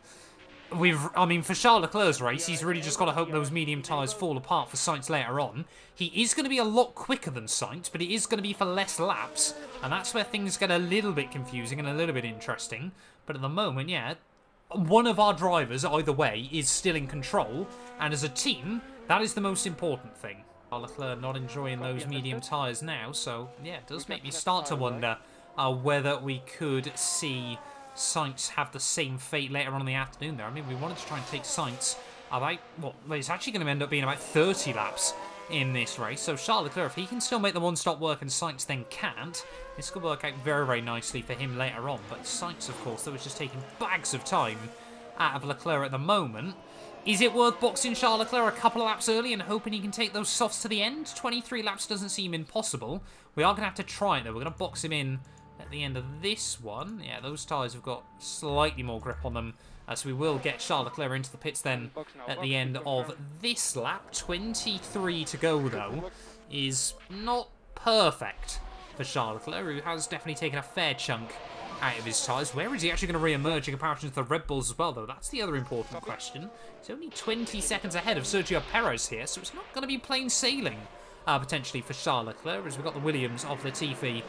I mean, for Charles Leclerc's race, he's really just got to hope those medium tyres fall apart for Sainz later on. He is going to be a lot quicker than Sainz, but it is going to be for less laps. And that's where things get a little bit confusing and a little bit interesting. But at the moment, yeah, one of our drivers, either way, is still in control. And as a team, that is the most important thing. Leclerc not enjoying those medium tyres now, so yeah, it does make me start to wonder whether we could see Sainz have the same fate later on in the afternoon there. I mean, we wanted to try and take Sainz about, well, it's actually going to end up being about 30 laps in this race. So Charles Leclerc, if he can still make the one-stop work and Sainz then can't, this could work out very, very nicely for him later on. But Sainz, of course, that was just taking bags of time out of Leclerc at the moment. Is it worth boxing Charles Leclerc a couple of laps early and hoping he can take those softs to the end? 23 laps doesn't seem impossible. We are going to have to try it, though. We're going to box him in at the end of this one. Yeah, those tyres have got slightly more grip on them. So we will get Charles Leclerc into the pits then at the end of this lap. 23 to go, though, is not perfect for Charles Leclerc, who has definitely taken a fair chunk out of his tyres. Where is he actually going to re-emerge in comparison to the Red Bulls as well, though? That's the other important question. He's only 20 seconds ahead of Sergio Perez here, so it's not going to be plain sailing, potentially, for Charles Leclerc, as we've got the Williams of Latifi.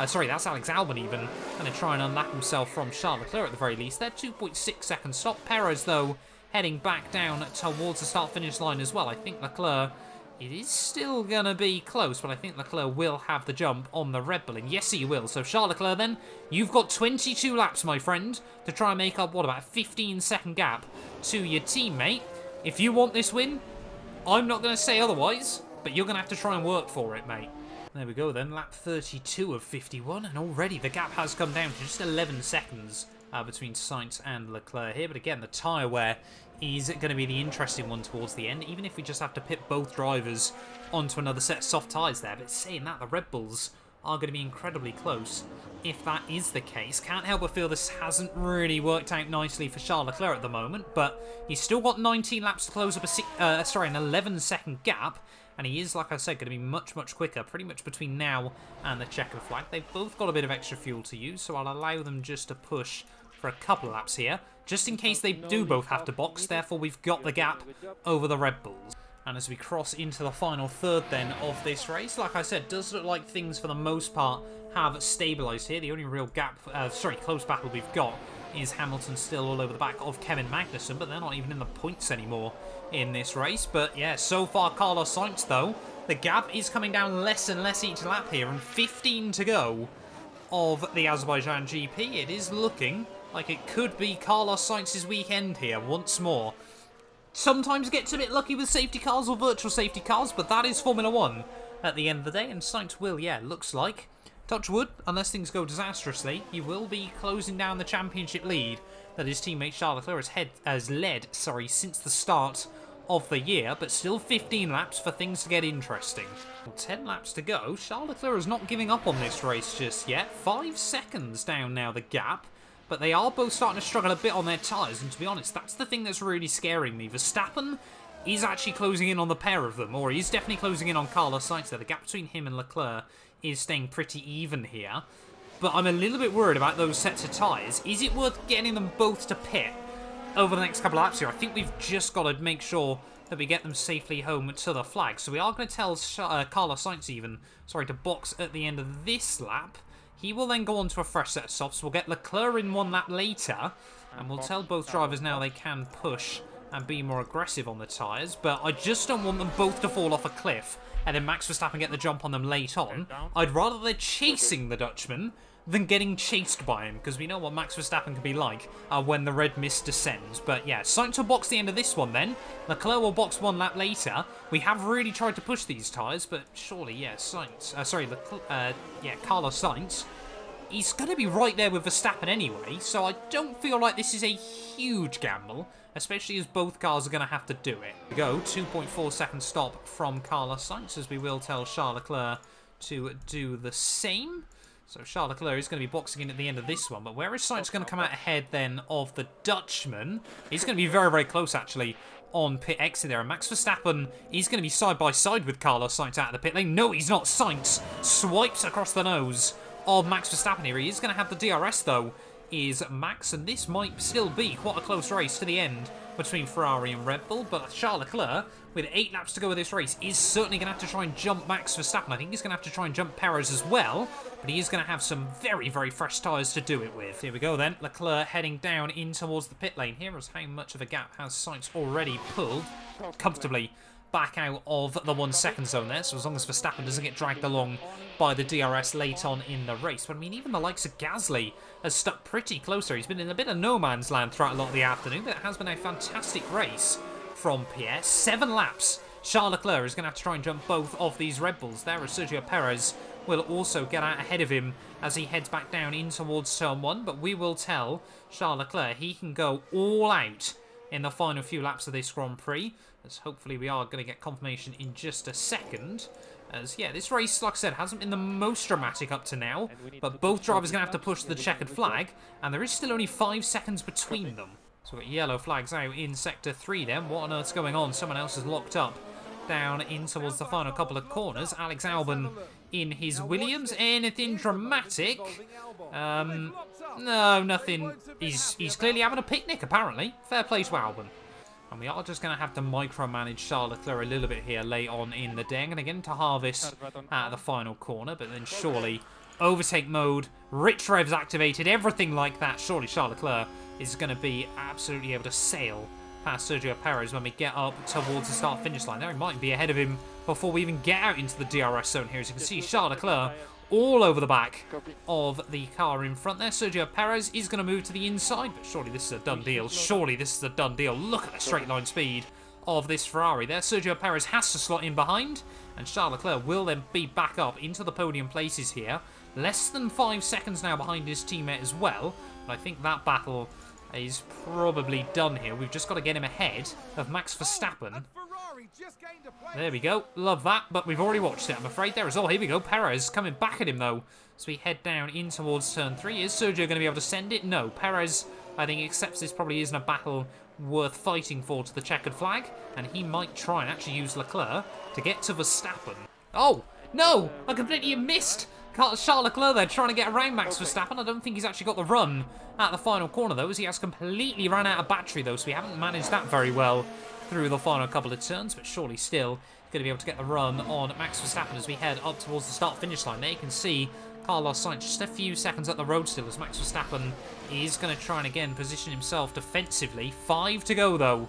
Sorry, that's Alex Albon even, going to try and unlap himself from Charles Leclerc at the very least. They're 2.6 second stop. Perez, though, heading back down towards the start-finish line as well. I think Leclerc, it is still going to be close, but I think Leclerc will have the jump on the Red Bull, and yes, he will. So Charles Leclerc, then, you've got 22 laps, my friend, to try and make up, what, about a 15-second gap to your teammate. If you want this win, I'm not going to say otherwise, but you're going to have to try and work for it, mate. There we go, then, lap 32 of 51, and already the gap has come down to just 11 seconds between Sainz and Leclerc here. But again, the tyre wear is going to be the interesting one towards the end, even if we just have to pit both drivers onto another set of soft tyres there. But saying that, the Red Bulls are going to be incredibly close if that is the case. Can't help but feel this hasn't really worked out nicely for Charles Leclerc at the moment, but he's still got 19 laps to close up an 11-second gap, And he is, like I said, going to be much, much quicker, pretty much between now and the checkered flag. They've both got a bit of extra fuel to use, so I'll allow them just to push for a couple of laps here, just in case they do both have to box. Therefore, we've got the gap over the Red Bulls. And as we cross into the final third then of this race, like I said, does look like things for the most part have stabilised here. The only real close battle we've got is Hamilton still all over the back of Kevin Magnussen, but they're not even in the points anymore in this race. But yeah, so far Carlos Sainz though, the gap is coming down less and less each lap here, and 15 to go of the Azerbaijan GP. It is looking like it could be Carlos Sainz's weekend here once more. Sometimes gets a bit lucky with safety cars or virtual safety cars, but that is Formula 1 at the end of the day, and Sainz will, yeah, looks like, touch wood, unless things go disastrously, he will be closing down the championship lead that his teammate Charles Leclerc has led since the start of the year, but still 15 laps for things to get interesting. 10 laps to go. Charles Leclerc is not giving up on this race just yet. 5 seconds down now, the gap. But they are both starting to struggle a bit on their tyres, and to be honest, that's the thing that's really scaring me. Verstappen is actually closing in on the pair of them, or he's definitely closing in on Carlos Sainz there. The gap between him and Leclerc is staying pretty even here. But I'm a little bit worried about those sets of tyres. Is it worth getting them both to pit over the next couple of laps here? I think we've just got to make sure that we get them safely home to the flag. So we are going to tell Carlos Sainz to box at the end of this lap. He will then go on to a fresh set of softs. We'll get Leclerc in 1 lap later, and we'll tell both drivers now they can push and be more aggressive on the tyres. But I just don't want them both to fall off a cliff and then Max Verstappen get the jump on them late on. I'd rather they're chasing the Dutchman than getting chased by him, because we know what Max Verstappen can be like when the red mist descends. But yeah, Sainz will box the end of this one then. Leclerc will box 1 lap later. We have really tried to push these tyres, but surely, yeah, Carlos Sainz, he's going to be right there with Verstappen anyway, so I don't feel like this is a huge gamble, especially as both cars are going to have to do it. We go, 2.4 second stop from Carlos Sainz, as we will tell Charles Leclerc to do the same. So Charles Leclerc is going to be boxing in at the end of this one, but where is Sainz going to come out ahead then of the Dutchman? He's going to be very, very close actually on pit exit there, and Max Verstappen is going to be side by side with Carlos Sainz out of the pit lane. No, he's not. Sainz swipes across the nose of Max Verstappen here. He is going to have the DRS though, is Max, and this might still be quite a close race to the end between Ferrari and Red Bull, but Charles Leclerc, with 8 laps to go of this race, is certainly going to have to try and jump Max Verstappen. I think he's going to have to try and jump Perez as well, but he is going to have some very, very fresh tyres to do it with. Here we go then, Leclerc heading down in towards the pit lane. Here is how much of a gap has Sainz already pulled comfortably back out of the 1 second zone there, so as long as Verstappen doesn't get dragged along by the DRS late on in the race. But I mean, even the likes of Gasly has stuck pretty close there. He's been in a bit of no man's land throughout a lot of the afternoon, but it has been a fantastic race from Pierre. 7 laps. Charles Leclerc is going to have to try and jump both of these Red Bulls there, as Sergio Perez will also get out ahead of him as he heads back down in towards turn 1. But we will tell Charles Leclerc he can go all out in the final few laps of this Grand Prix, as hopefully we are going to get confirmation in just a second. As, yeah, this race, like I said, hasn't been the most dramatic up to now, but both drivers are going to have to push the checkered flag, and there is still only 5 seconds between them. So we've got yellow flags out in Sector 3 then. What on earth's going on? Someone else is locked up down in towards the final couple of corners. Alex Albon in his Williams. Anything dramatic? No, nothing. He's clearly having a picnic, apparently. Fair play to Albon. And we are just going to have to micromanage Charles Leclerc a little bit here late on in the day. I'm going to get into harvest at the final corner, but then surely overtake mode, rich revs activated, everything like that. Surely Charles Leclerc is going to be absolutely able to sail past Sergio Perez when we get up towards the start-finish line. There he might be ahead of him before we even get out into the DRS zone here. As you can see, Charles Leclerc all over the back of the car in front there. Sergio Perez is going to move to the inside, but surely this is a done deal. Surely this is a done deal. Look at the straight line speed of this Ferrari there. Sergio Perez has to slot in behind, and Charles Leclerc will then be back up into the podium places here. Less than 5 seconds now behind his teammate as well, but I think that battle is probably done here. We've just got to get him ahead of Max Verstappen. There we go. Love that, but we've already watched it, I'm afraid. There is all. Here we go. Perez coming back at him, though. So we head down in towards turn 3. Is Sergio going to be able to send it? No. Perez I think he accepts this probably isn't a battle worth fighting for to the checkered flag, and he might try and actually use Leclerc to get to Verstappen. Oh, no! I completely missed Charles Leclerc there trying to get around Max Verstappen. I don't think he's actually got the run at the final corner, though, as he has completely run out of battery, though, so we haven't managed that very well through the final couple of turns, but surely still going to be able to get the run on Max Verstappen as we head up towards the start-finish line. There you can see Carlos Sainz just a few seconds up the road still, as Max Verstappen is going to try and again position himself defensively. 5 to go, though,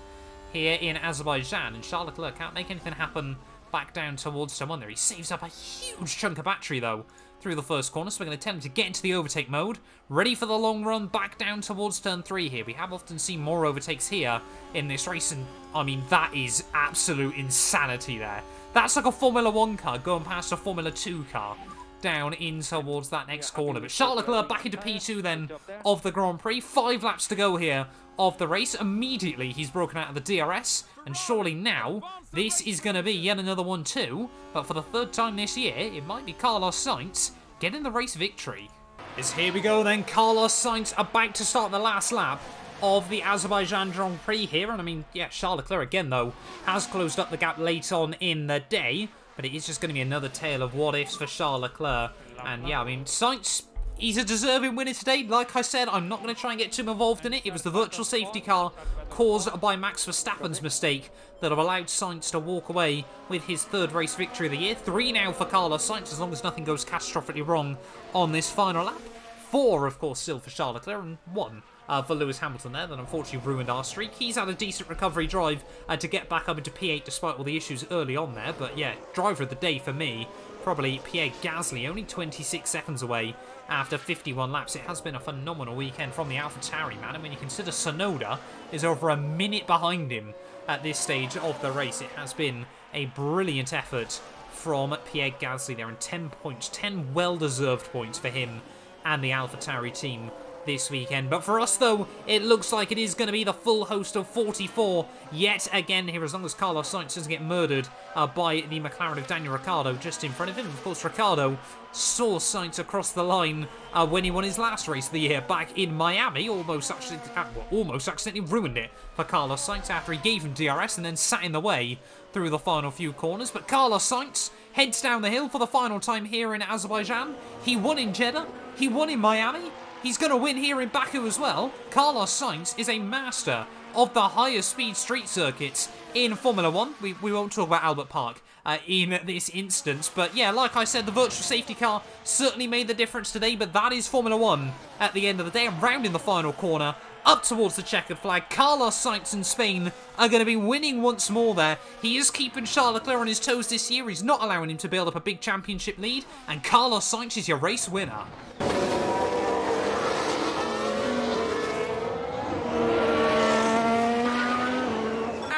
here in Azerbaijan, and Charles Leclerc can't make anything happen back down towards turn 1 there. He saves up a huge chunk of battery, though, through the first corner, so we're going to attempt to get into the overtake mode. Ready for the long run back down towards turn 3 here. We have often seen more overtakes here in this race, and I mean, that is absolute insanity there. That's like a Formula 1 car going past a Formula 2 car down in towards that next corner. But Charles Leclerc back into P2 then of the Grand Prix. 5 laps to go here of the race. Immediately he's broken out of the DRS, and surely now this is going to be yet another one too. But for the 3rd time this year, it might be Carlos Sainz getting the race victory. As here we go then, Carlos Sainz about to start the last lap of the Azerbaijan Grand Prix here. And I mean, yeah, Charles Leclerc again though has closed up the gap late on in the day, but it is just going to be another tale of what ifs for Charles Leclerc. And yeah, I mean, Sainz, he's a deserving winner today. Like I said, I'm not going to try and get too involved in it. It was the virtual safety car caused by Max Verstappen's mistake that have allowed Sainz to walk away with his 3rd race victory of the year. 3 now for Carlos Sainz, as long as nothing goes catastrophically wrong on this final lap. 4, of course, still for Charles Leclerc, and 1 for Lewis Hamilton there, that unfortunately ruined our streak. He's had a decent recovery drive to get back up into P8 despite all the issues early on there. But yeah, driver of the day for me, probably Pierre Gasly, only 26 seconds away after 51 laps. It has been a phenomenal weekend from the AlphaTauri, man. And when you consider Tsunoda is over a minute behind him at this stage of the race, it has been a brilliant effort from Pierre Gasly there, and 10 points, 10 well-deserved points for him and the AlphaTauri team this weekend. But for us, though, it looks like it is going to be the full host of 44 yet again here, as long as Carlos Sainz doesn't get murdered by the McLaren of Daniel Ricciardo just in front of him. Of course, Ricciardo saw Sainz across the line when he won his last race of the year back in Miami. Almost accidentally ruined it for Carlos Sainz after he gave him DRS and then sat in the way through the final few corners. But Carlos Sainz heads down the hill for the final time here in Azerbaijan. He won in Jeddah, he won in Miami, he's going to win here in Baku as well. Carlos Sainz is a master of the higher speed street circuits in Formula 1. We won't talk about Albert Park in this instance. But yeah, like I said, the virtual safety car certainly made the difference today. But that is Formula 1 at the end of the day. Around in the final corner, up towards the checkered flag. Carlos Sainz in Spain are going to be winning once more there. He is keeping Charles Leclerc on his toes this year. He's not allowing him to build up a big championship lead. And Carlos Sainz is your race winner.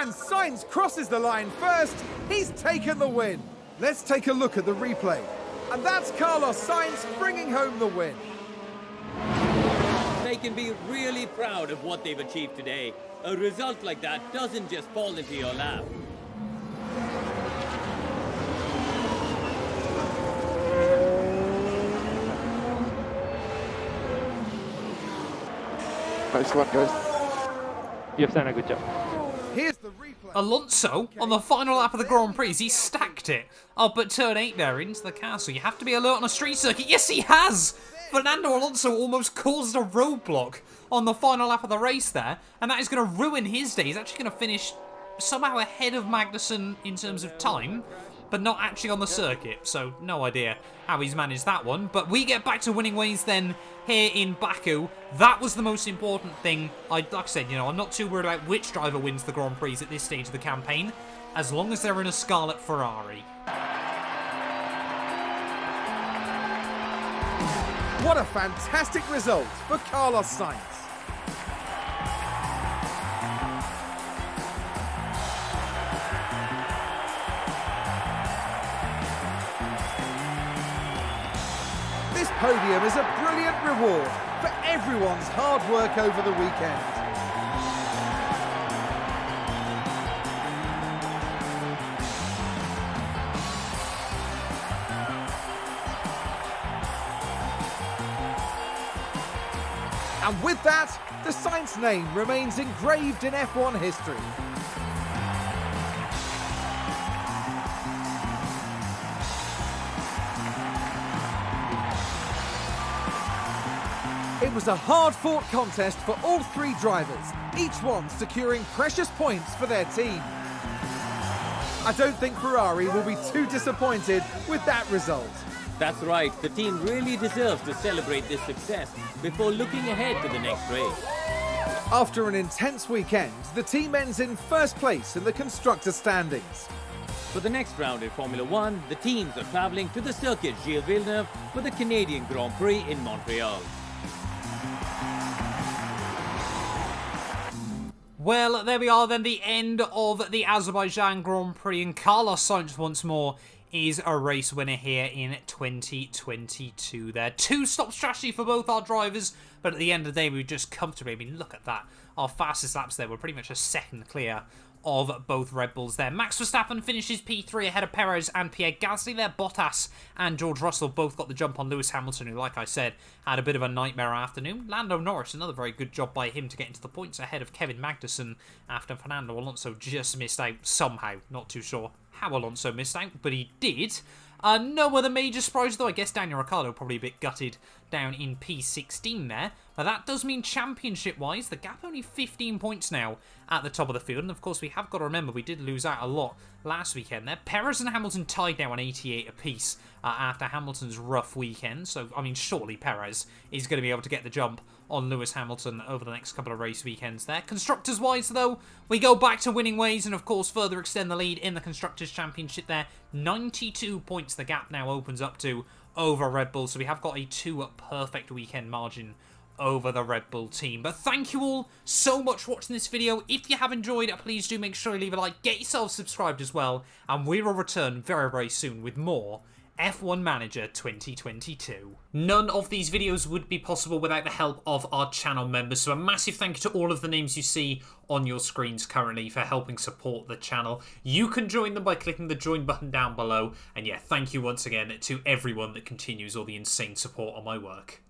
Sainz crosses the line first. He's taken the win. Let's take a look at the replay. And that's Carlos Sainz bringing home the win. They can be really proud of what they've achieved today. A result like that doesn't just fall into your lap. Nice one, guys. You've done a good job. Here's the replay. Alonso, on the final lap of the Grand Prix, he stacked it up at turn 8 there into the castle. You have to be alert on a street circuit. Yes, he has! Fernando Alonso almost caused a roadblock on the final lap of the race there, and that is going to ruin his day. He's actually going to finish somehow ahead of Magnussen in terms of time, but not actually on the circuit, so no idea how he's managed that one. But we get back to winning ways then here in Baku. That was the most important thing. Like I said, you know, I'm not too worried about which driver wins the Grand Prix at this stage of the campaign, as long as they're in a scarlet Ferrari. What a fantastic result for Carlos Sainz. This podium is a brilliant reward for everyone's hard work over the weekend. And with that, the Sainz name remains engraved in F1 history. It was a hard-fought contest for all three drivers, each one securing precious points for their team. I don't think Ferrari will be too disappointed with that result. That's right, the team really deserves to celebrate this success before looking ahead to the next race. After an intense weekend, the team ends in first place in the constructor standings. For the next round in Formula 1, the teams are travelling to the circuit Gilles Villeneuve for the Canadian Grand Prix in Montreal. Well, there we are then, the end of the Azerbaijan Grand Prix, and Carlos Sainz once more is a race winner here in 2022 there. Two-stop strategy for both our drivers, but at the end of the day, we were just comfortably, I mean, look at that. Our fastest laps there were pretty much a second clear of both Red Bulls there. Max Verstappen finishes P3 ahead of Perez and Pierre Gasly there. Bottas and George Russell both got the jump on Lewis Hamilton, who, like I said, had a bit of a nightmare afternoon. Lando Norris, another very good job by him to get into the points ahead of Kevin Magnussen after Fernando Alonso just missed out somehow. Not too sure how Alonso missed out, but he did. No other major surprise, though. I guess Daniel Ricciardo probably a bit gutted down in P16 there. But that does mean championship-wise, the gap only 15 points now at the top of the field. And, of course, we have got to remember we did lose out a lot last weekend there. Perez and Hamilton tied now on 88 apiece after Hamilton's rough weekend. So, I mean, surely Perez is going to be able to get the jump on Lewis Hamilton over the next couple of race weekends there. Constructors-wise, though, we go back to winning ways and, of course, further extend the lead in the Constructors' Championship there. 92 points the gap now opens up to over Red Bull. So we have got a 2 perfect weekend margin over the Red Bull team. But thank you all so much for watching this video. If you have enjoyed it, please do make sure you leave a like, get yourself subscribed as well, and we will return very, very soon with more F1 Manager 2022. None of these videos would be possible without the help of our channel members, so a massive thank you to all of the names you see on your screens currently for helping support the channel. You can join them by clicking the join button down below, and yeah, thank you once again to everyone that continues all the insane support on my work.